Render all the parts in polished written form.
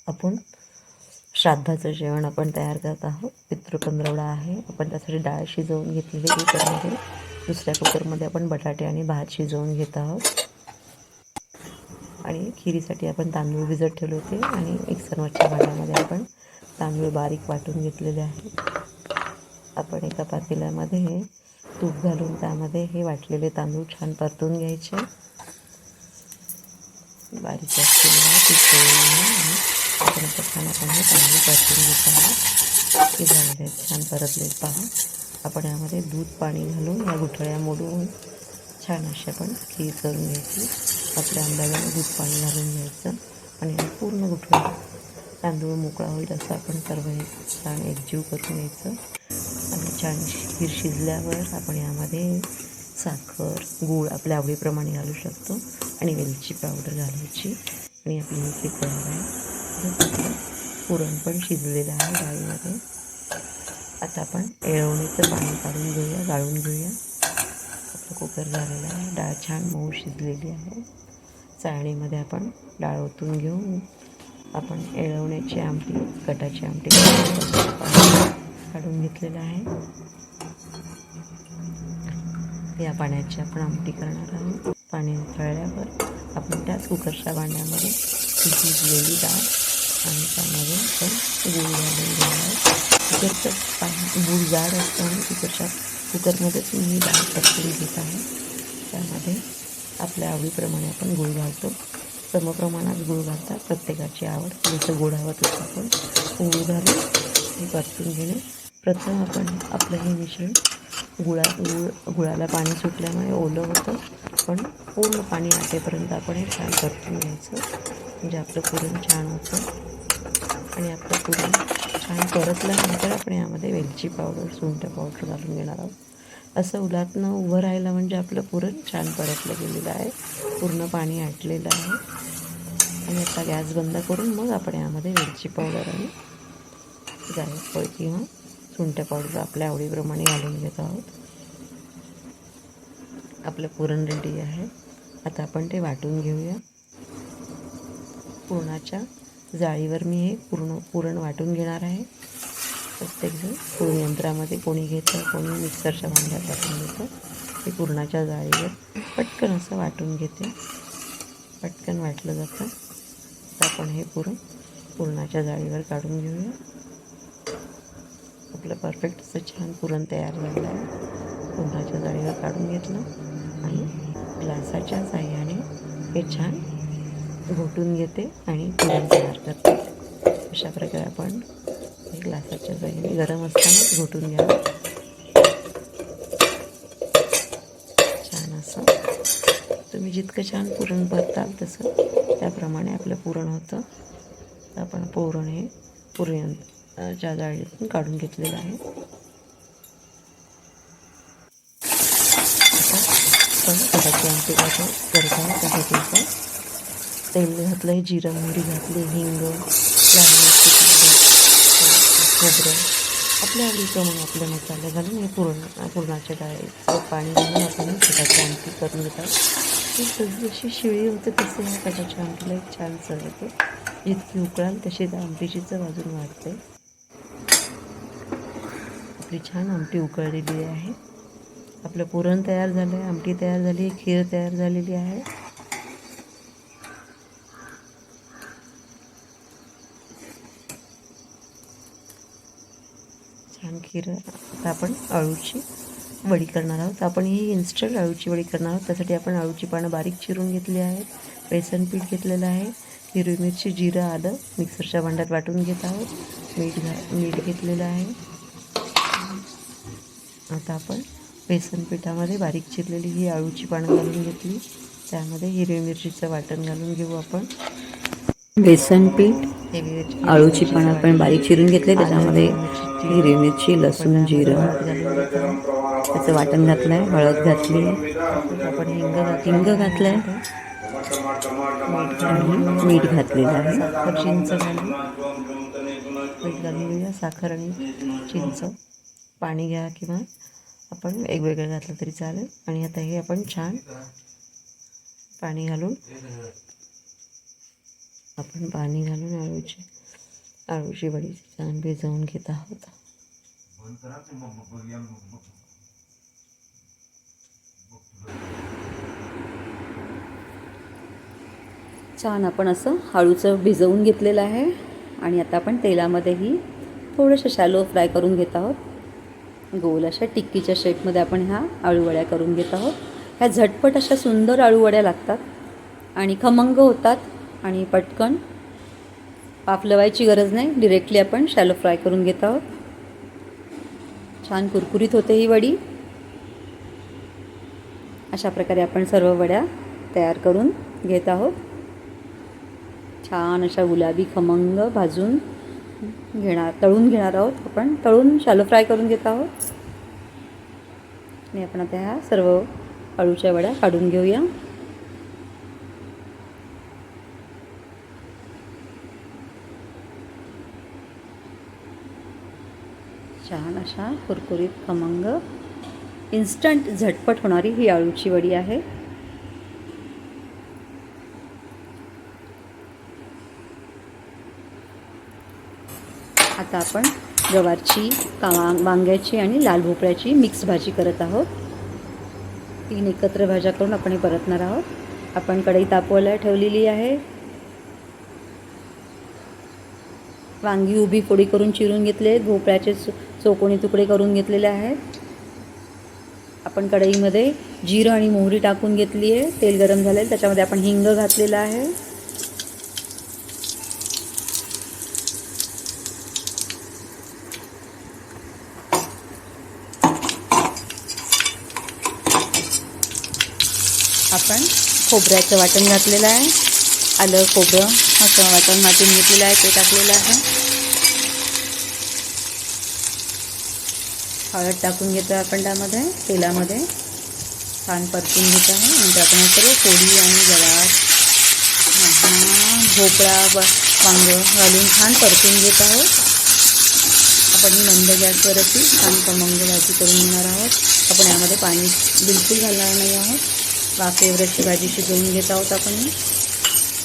आपण श्राद्धाचं जेवण आपण तयार करत आहोत. पितृपंधरवडा आहे. आपण त्यासाठी डाळ शिजवून घेतलेली कुकरमध्ये. दुसऱ्या कुकरमध्ये आपण बटाटे आणि भात शिजवून घेत आहोत. आणि खिरीसाठी आपण तांदूळ भिजत ठेवले होते आणि मिक्सरवरच्या भांड्यामध्ये आपण तांदूळ बारीक वाटून घेतलेले आहेत. आपण एका पातेल्यामध्ये तूप घालून त्यामध्ये हे वाटलेले तांदूळ छान परतून घ्यायचे. बारीक असलेला तूप आणि आपण हे तांदूळ परतून घेत आहोत. हे झालेले छान परतले पहा. आपण यामध्ये दूध पाणी घालून या गुठळ्या मोडून छान अशी आपण खीर करून घ्यायची. आपल्या अंदाजाने दूध पाणी घालून घ्यायचं आणि पूर्ण गुठळा तांदूळ मोकळा होईल असं आपण सर्व हे छान एकजीव करून घ्यायचं. आणि छान खीर शिजल्यावर आपण यामध्ये साखर, गूळ आपल्या आवडीप्रमाणे घालू शकतो आणि वेलची पावडर घालायची. आणि आपली ही खीर तयार आहे. पुरण पण शिजलेलं आहे डाळीमध्ये. आता आपण येळवणीचं पाणी काढून घेऊया, गाळून घेऊया. आपलं कुकर झालेलं आहे. डाळ छान मऊ शिजलेली आहे. चाळणीमध्ये आपण डाळ ओतून घेऊन आपण येळवण्याची आमटी, कटाची आमटी काढून घेतलेलं आहे. या पाण्याची आपण आमटी करणार आहोत. पाणी उकळल्यावर आपण त्याच कुकरच्या भांड्यामध्ये शिजलेली डाळ आणि त्यामध्ये आपण गूळ घालून घेणार. कुकरचं गूळ जाड असतं आणि कुकरमध्येच मी ही डाळ परतून घेत आहे. त्यामध्ये आपल्या आवडीप्रमाणे आपण गूळ घालतो. समप्रमाणात गूळ घालतात. प्रत्येकाची आवड जसं गोड हवं तसं आपण गूळ घालून हे परतून घेणे. प्रथम आपण आपलं हे मिश्रण गुळाला पाणी सुटल्यामुळे ओलं होतं, पण पूर्ण पाणी आटेपर्यंत आपण हे छान परतून घ्यायचं. म्हणजे आपलं पुरण छान होतं. आणि आपलं पुरण छान परतल्यानंतर आपण यामध्ये वेलची पावडर, सुंठ पावडर घालून घेणार आहोत. असं उलटनं उभं राहिलं म्हणजे आपलं पुरण छान परतलं गेलेलं आहे. पूर्ण पाणी आटलेलं आहे. आणि आता गॅस बंद करून मग आपण यामध्ये वेलची पावडर आणि जायफळ किंवा सुंठ पावडर आपल्या आवडीप्रमाणे घालून घेत आहोत. आपलं पुरण रेडी आहे. आता आपण ते वाटून घेऊया. पुरणाच्या जाळीवर मी हे पुरण वाटून घेणार आहे. प्रत्येकजण पुरण यंत्रामध्ये कोणी घेतं, कोणी मिक्सरच्या भांड्यात वाटून घेतं. हे पुरणाच्या जाळीवर पटकन असं वाटून घेते. पटकन वाटलं जातं. तर आपण हे पुरणाच्या जाळीवर काढून घेऊया. आपलं परफेक्ट असं छान पुरण तयार झालं आहे. पुरणाच्या जाळीवर काढून घेतलं आणि ग्लासाच्या साहाय्याने हे छान घोटून घेते आणि पुरण तयार करते. अशा प्रकारे आपण हे ग्लासाच्या साहाय्याने गरम असतानाच घोटून घ्यावं. छान असं तुम्ही जितकं छान पुरण भरताल तसं त्याप्रमाणे आपलं पुरण होतं. तर आपण पुरण हे पुरणच्या जाळीतून काढून घेतलेलं आहे. आता आपण कटाची आमटी करत आहोत. त्यासाठी आपण तेल घातलं, जिरं मोहरी घातली, हिंग, लाल मिरची पावडर, खोबरं आपल्या आवडीप्रमाणे आपले मसाले घालून हे पुरणाच्या डाळीचं पाणी घालून आपण कटाची आमटी करून घेतात. ती जशी शिळी होते तसे ह्या कटाच्या आमटीला एक छान चव येते. जितकी उकळाल तशी त्या आमटीची चव अजून वाढते. आपली छान आमटी उकळलेली आहे. आपलं पुरण तयार झालं आहे, आमटी तयार झाली, खीर तयार झालेली आहे. छान खीर. आता आपण अळूची वडी करणार आहोत. आपण ही इन्स्टंट अळूची वडी करणार आहोत. त्यासाठी आपण अळूची पानं बारीक चिरून घेतली आहेत. बेसन पीठ घेतलेलं आहे. हिरवी मिरची, जिरं, आलं मिक्सरच्या भांड्यात वाटून घेत आहोत. मीठ घेतलेलं आहे. आता आपण बेसन पिठामध्ये बारीक चिरलेली ही अळूची पानं घालून घेतली. त्यामध्ये हिरवी मिरचीचं वाटण घालून घेऊ आपण. बेसन पीठ, अळूची पानं आपण बारीक चिरून घेतले. त्याच्यामध्ये हिरवी मिरची, लसूण, जिरं त्याचं वाटण घातलं आहे. हळद घातली, आपण हिंग घातलं आहे आणि मीठ घातलेलं आहे. साखर, चिंच घालून मीठ घालून घेऊया. साखर आणि चिंच, पाणी घ्या किंवा आपण वेगवेगळं घातलं तरी चालेल. आणि आता हे आपण छान पाणी घालून आपण पाणी घालून अळूची वडी छान भिजवून घेत आहोत. छान आपण असं अळूचं भिजवून घेतलेलं आहे आणि आता आपण तेलामध्येही थोडंसं शॅलो फ्राय करून घेत आहोत. गोल अशा टिक्कीच्या शेपमध्ये आपण ह्या अळूवड्या करून घेत आहोत. ह्या झटपट अशा सुंदर अळूवड्या लागतात आणि खमंग होतात आणि पटकन वाफलवायची गरज नाही, डिरेक्टली आपण शॅलो फ्राय करून घेत आहोत. छान कुरकुरीत होते ही वडी. अशा प्रकारे आपण सर्व वड्या तयार करून घेत आहोत. छान अशा गुलाबी खमंग तळून घेणार आहोत. आपण तळून शॅलो फ्राय करून घेत आहोत आणि आपण आता ह्या सर्व अळूच्या वड्या काढून घेऊया. छान अशा कुरकुरीत खमंग इन्स्टंट झटपट होणारी ही अळूची वडी आहे. आता आपण गवारची, वांग्याची आणि लाल भोपळ्याची मिक्स भाजी करत आहोत. 3 एकत्र भाज्या करून आपण हे परतणार आहोत. आपण कढई तापवायला ठेवलेली आहे. वांगी उभी फोडी करून चिरून घेतले आहेत. भोपळ्याचे चौकोनी तुकडे करून घेतलेले आहेत. आपण कढईमध्ये जिरं आणि मोहरी टाकून घेतली आहे. तेल गरम झाले, त्याच्यामध्ये आपण हिंग घातलेला आहे. आपण खोबऱ्याचं वाटण घातलेलं आहे. आलं खोबरं असं वाटण वाटून घेतलेलं आहे, ते टाकलेलं आहे. हळद टाकून घेतो आपण त्यामध्ये, तेलामध्ये छान परतून घेत आहे. नंतर आपण सर्व फोडी आणि गवार, भोपळा, वांग घालून छान परतून घेत आहोत. आपण मंद गॅसवर अशी छान खमंग भाजी करून घेणार आहोत. आपण यामध्ये पाणी बिलकुल घालणार नाही आहोत. वाफेवर अशी भाजी शिजवून घेत आहोत आपण.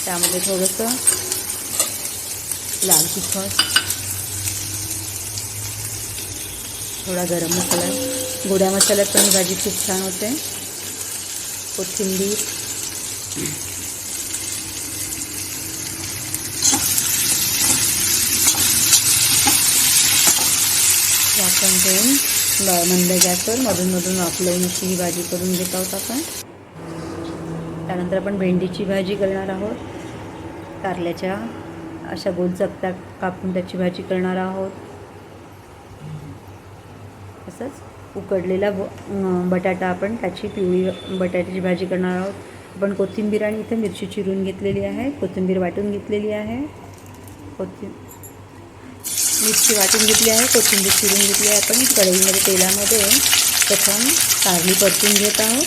त्यामध्ये थोडंसं लाल तिखट, थोडा गरम मसाला, गोड्या मसाल्यात पण भाजी खूप छान होते. कोथिंबीर, झाकण ठेवून मंद गॅसवर मधून वाफलवून अशी ही भाजी करून घेत आहोत आपण. त्यानंतर आपण भेंडीची भाजी करणार आहोत. कारल्याच्या अशा गोल चकत्या कापून त्याची भाजी करणार आहोत. तसंच उकडलेला बटाटा, आपण त्याची पिवळी बटाट्याची भाजी करणार आहोत. आपण कोथिंबीर आणि इथे मिरची चिरून घेतलेली आहे. कोथिंबीर वाटून घेतलेली आहे. मिरची वाटून घेतली आहे, कोथिंबीर चिरून घेतली आहे. आपण कढईमध्ये तेलामध्ये प्रथम कारली परतून घेत आहोत.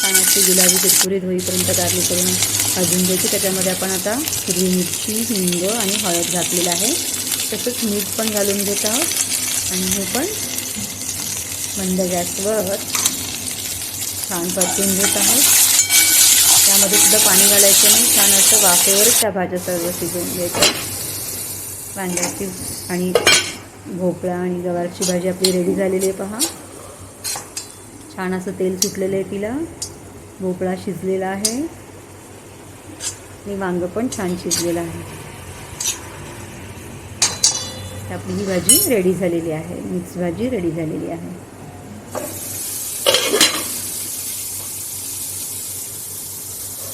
पाण्याची गुलाबी कुरकुरीत होईपर्यंत कारली करून भाजून घ्यायची. त्याच्यामध्ये आपण आता हिरवी मिरची, हिंग आणि हळद घातलेलं आहे. तसंच मीठ पण घालून घेत आहोत आणि हे पण मंद गॅसवर छान परतून घेत आहोत. त्यामध्ये सुद्धा पाणी घालायचं नाही. छान असं वाफेवरच त्या भाज्या सर्व शिजवून घ्यायच्या. वांग्याची आणि भोपळा आणि गवारची भाजी आपली रेडी झालेली आहे. पहा, छान असं तेल सुटलेलं आहे तिला. भोपळा शिजलेला आहे आणि वांगं पण छान शिजलेलं आहे. आपली ही भाजी रेडी झालेली आहे. मिक्स भाजी रेडी झालेली आहे.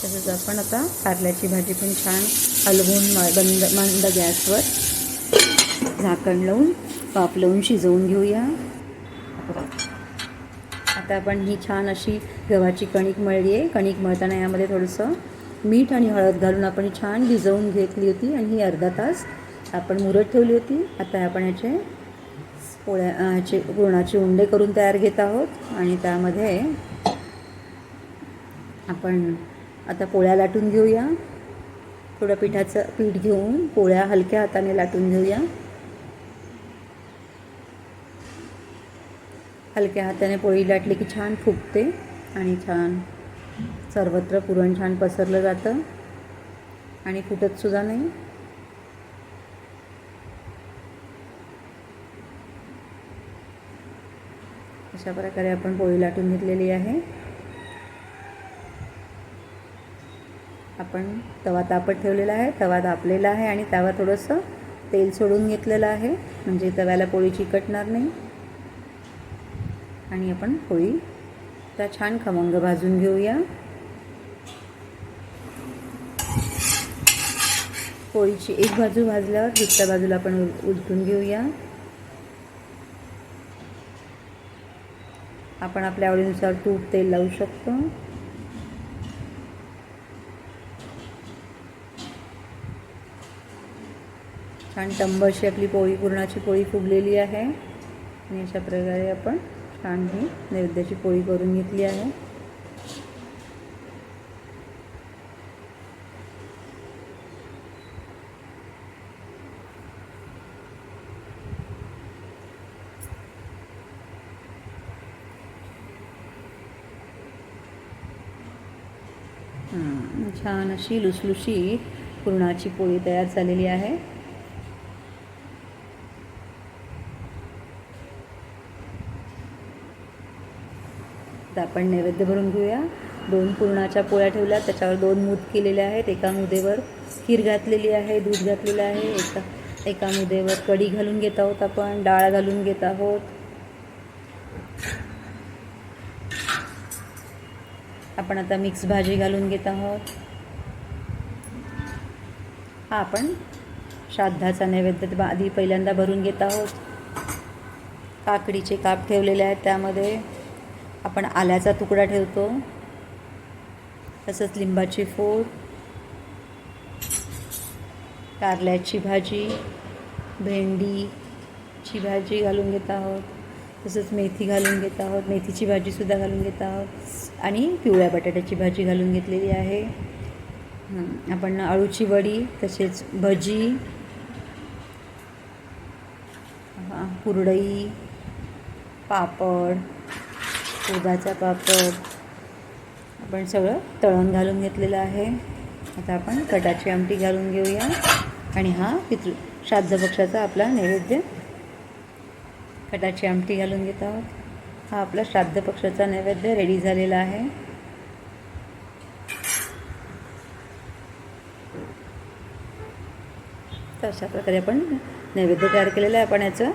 तसंच आपण आता कारल्याची भाजी पण छान हलवून मंद गॅसवर झाकण लावून वाफ लावून शिजवून घेऊया. आता आपण ही छान अशी गव्हाची कणिक मळली आहे. कणिक मळताना यामध्ये थोडंसं मीठ आणि हळद घालून आपण ही छान भिजवून घेतली होती आणि ही अर्धा तास आपण मुरत ठेवली होती. आता आपण ह्याचे पुरणाचे उंडे करून तयार घेत आहोत आणि त्यामध्ये आपण आता पोळ्या लाटून घेऊया. थोडं पिठाचं पीठ घेऊन पोळ्या हलक्या हाताने लाटून घेऊया. हलक्या हाताने पोळी लाटली की छान फुगते आणि छान सर्वत्र पुरण छान पसरलं जातं आणि फुटतसुद्धा नाही. अशा प्रकारे आपण पोळी लाटून घेतलेली आहे. आपण तवा तापत ठेवलेला आहे, तवा तापलेला आहे आणि तवा थोडंसं तेल सोडून घेतलेलं आहे, म्हणजे तव्याला पोळी चिकटणार नाही. आणि आपण पोळी त्या छान खमंग भाजून घेऊया. पोळीची एक बाजू भाजल्यावर दुसऱ्या बाजूला आपण उलटून घेऊया. आपण आपल्या आवडीनुसार तूप तेल लावू शकतो. छान टंब अशी आपली पोळी, पुरणाची पोळी फुगलेली आहे आणि अशा प्रकारे आपण छान ही नैवेद्याची पोळी करून घेतली आहे. छान अशी लुसलुशी पुरणाची पोळी तयार झालेली आहे. आता आपण नैवेद्य भरून घेऊया. 2 पुरणाच्या पोळ्या ठेवल्या, त्याच्यावर 2 मूद केलेले आहेत. एका मुदेवर खीर घातलेली आहे, दूध घातलेलं आहे. एका मुदेवर कढी घालून घेत आहोत, आपण डाळ घालून घेत आहोत. आपण आता मिक्स भाजी घालून घेत आहोत. हा आपण श्राद्धाचा नैवेद्य आधी पहिल्यांदा भरून घेत आहोत. काकडीचे काप ठेवलेले आहेत, त्यामध्ये आपण आल्याचा तुकडा ठेवतो, तसंच लिंबाची फोड, कारल्याची भाजी, भेंडीची भाजी घालून घेत आहोत, तसंच मेथी घालून घेत आहोत. मेथीची भाजीसुद्धा घालून घेत आहोत आणि पिवळ्या बटाट्याची भाजी घालून घेतलेली आहे. आपण अळूची वडी, तसेच भजी, कुरडई, पापड, उडदाचा पापड आपण सगळं तळण घालून घेतलेलं आहे. आता आपण कटाची आमटी घालून घेऊया आणि हा श्राद्ध पक्षाचा आपला नैवेद्य कटाची आमटी घालून घेत आहोत. हा आपला श्राद्ध पक्षाचा नैवेद्य रेडी झालेला आहे. तर अशा प्रकारे आपण नैवेद्य तयार केलेलं आहे. आपण याचं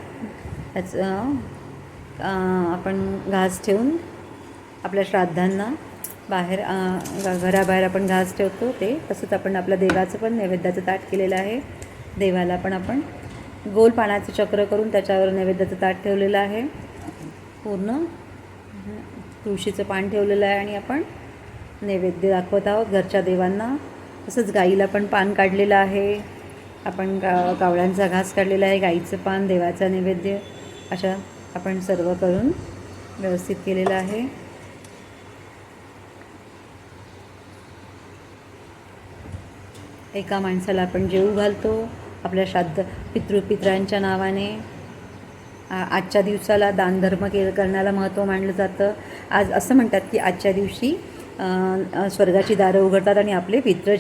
आपण घास ठेवून आपल्या श्राद्धांना बाहेर घराबाहेर आपण घास ठेवतो, ते तसंच आपण आपल्या देवाचं पण नैवेद्याचं ताट केलेलं आहे. देवाला पण आपण गोल पानाचं चक्र करून त्याच्यावर नैवेद्याचं ताट ठेवलेलं आहे. पूर्ण तुळशीचं पान ठेवलेलं आहे आणि आपण नैवेद्य दाखवत आहोत घरच्या देवांना. तसंच गाईला पण पान काढलेलं आहे. आपण कावळ्यांचा घास काढलेला आहे, गाईचं पान, देवाचा नैवेद्य, अशा आपण सर्व करून व्यवस्थित केलेलं आहे. एका माणसाला आपण जेवू घालतो आपल्या पितरांच्या नावाने. आजच्या दिवसाला दानधर्म करण्याला महत्त्व मानलं जातं. आज असं म्हणतात की आजच्या दिवशी स्वर्गाची दारं उघडतात आणि आपले पितृ